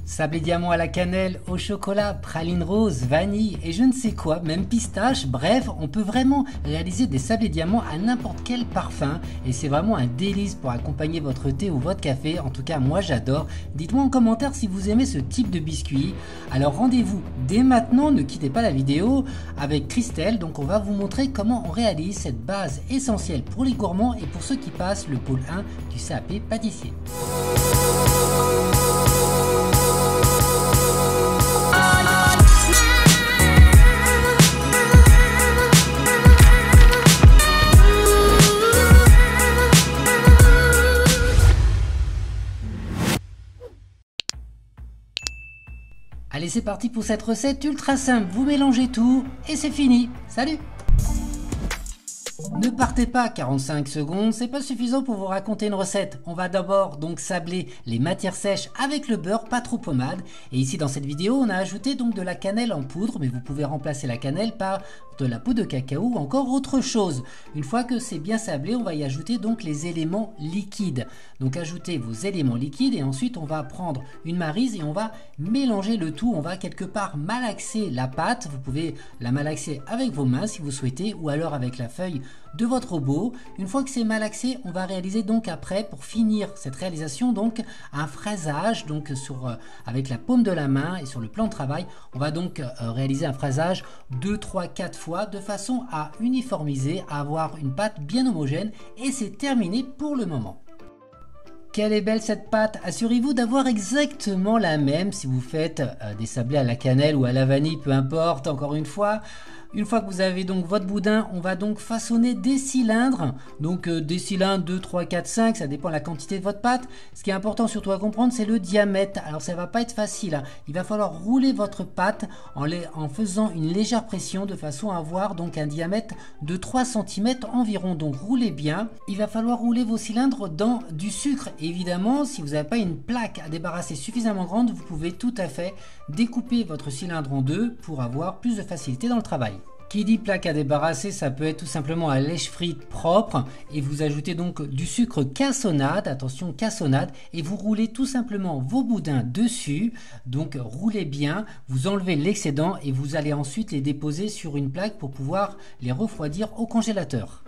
Sablé diamant à la cannelle, au chocolat, praline rose, vanille et je ne sais quoi, même pistache, bref, on peut vraiment réaliser des sablés diamants à n'importe quel parfum et c'est vraiment un délice pour accompagner votre thé ou votre café, en tout cas moi j'adore. Dites-moi en commentaire si vous aimez ce type de biscuit. Alors rendez-vous dès maintenant, ne quittez pas la vidéo avec Christelle, donc on va vous montrer comment on réalise cette base essentielle pour les gourmands et pour ceux qui passent le pôle 1 du CAP pâtissier. Allez, c'est parti pour cette recette ultra simple, vous mélangez tout et c'est fini. Salut! Ne partez pas, 45 secondes, c'est pas suffisant pour vous raconter une recette. On va d'abord donc sabler les matières sèches avec le beurre, pas trop pommade. Et ici dans cette vidéo, on a ajouté donc de la cannelle en poudre, mais vous pouvez remplacer la cannelle par de la poudre de cacao ou encore autre chose. Une fois que c'est bien sablé, on va y ajouter donc les éléments liquides. Donc ajoutez vos éléments liquides et ensuite on va prendre une maryse et on va mélanger le tout. On va quelque part malaxer la pâte. Vous pouvez la malaxer avec vos mains si vous souhaitez ou alors avec la feuille de votre robot. Une fois que c'est malaxé, on va réaliser donc après, pour finir cette réalisation, donc un fraisage donc avec la paume de la main et sur le plan de travail. On va donc réaliser un fraisage 2, 3, 4 fois de façon à uniformiser, à avoir une pâte bien homogène et c'est terminé pour le moment. Quelle est belle cette pâte! Assurez-vous d'avoir exactement la même si vous faites des sablés à la cannelle ou à la vanille, peu importe, encore une fois. Une fois que vous avez donc votre boudin, on va donc façonner des cylindres. Donc des cylindres 2, 3, 4, 5, ça dépend de la quantité de votre pâte. Ce qui est important surtout à comprendre, c'est le diamètre. Alors ça va pas être facile, hein. Il va falloir rouler votre pâte en faisant une légère pression de façon à avoir donc un diamètre de 3 cm environ. Donc roulez bien. Il va falloir rouler vos cylindres dans du sucre. Évidemment, si vous n'avez pas une plaque à débarrasser suffisamment grande, vous pouvez tout à fait découper votre cylindre en deux pour avoir plus de facilité dans le travail. Qui dit plaque à débarrasser, ça peut être tout simplement un lèche-frite propre et vous ajoutez donc du sucre cassonade, attention cassonade, et vous roulez tout simplement vos boudins dessus, donc roulez bien, vous enlevez l'excédent et vous allez ensuite les déposer sur une plaque pour pouvoir les refroidir au congélateur.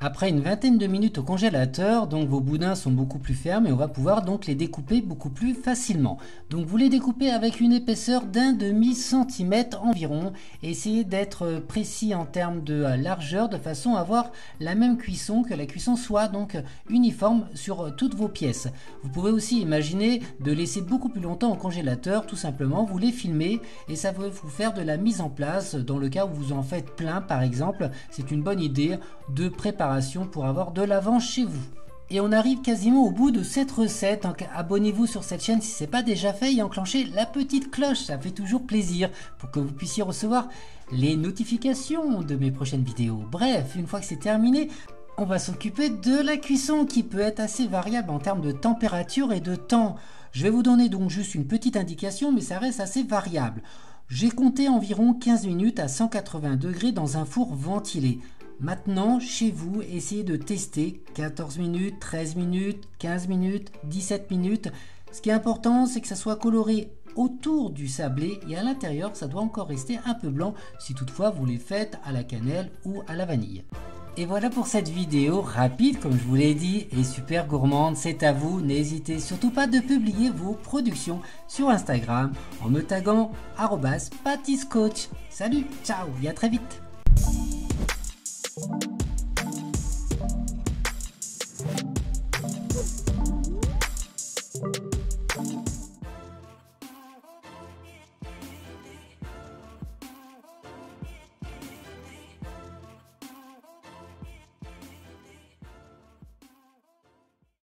Après une vingtaine de minutes au congélateur, donc vos boudins sont beaucoup plus fermes et on va pouvoir donc les découper beaucoup plus facilement. Donc vous les découpez avec une épaisseur d'un demi-centimètre environ. Essayez d'être précis en termes de largeur de façon à avoir la même cuisson, que la cuisson soit donc uniforme sur toutes vos pièces. Vous pouvez aussi imaginer de laisser beaucoup plus longtemps au congélateur, tout simplement vous les filmez et ça va vous faire de la mise en place dans le cas où vous en faites plein par exemple. C'est une bonne idée de préparer pour avoir de l'avance chez vous. Et on arrive quasiment au bout de cette recette, donc abonnez-vous sur cette chaîne si ce n'est pas déjà fait et enclenchez la petite cloche, ça fait toujours plaisir pour que vous puissiez recevoir les notifications de mes prochaines vidéos. Bref, une fois que c'est terminé, on va s'occuper de la cuisson qui peut être assez variable en termes de température et de temps. Je vais vous donner donc juste une petite indication mais ça reste assez variable. J'ai compté environ 15 minutes à 180 degrés dans un four ventilé. Maintenant, chez vous, essayez de tester 14 minutes, 13 minutes, 15 minutes, 17 minutes. Ce qui est important, c'est que ça soit coloré autour du sablé et à l'intérieur, ça doit encore rester un peu blanc si toutefois vous les faites à la cannelle ou à la vanille. Et voilà pour cette vidéo rapide, comme je vous l'ai dit, et super gourmande. C'est à vous, n'hésitez surtout pas de publier vos productions sur Instagram en me taguant @pâtissecoach. Salut, ciao et à très vite.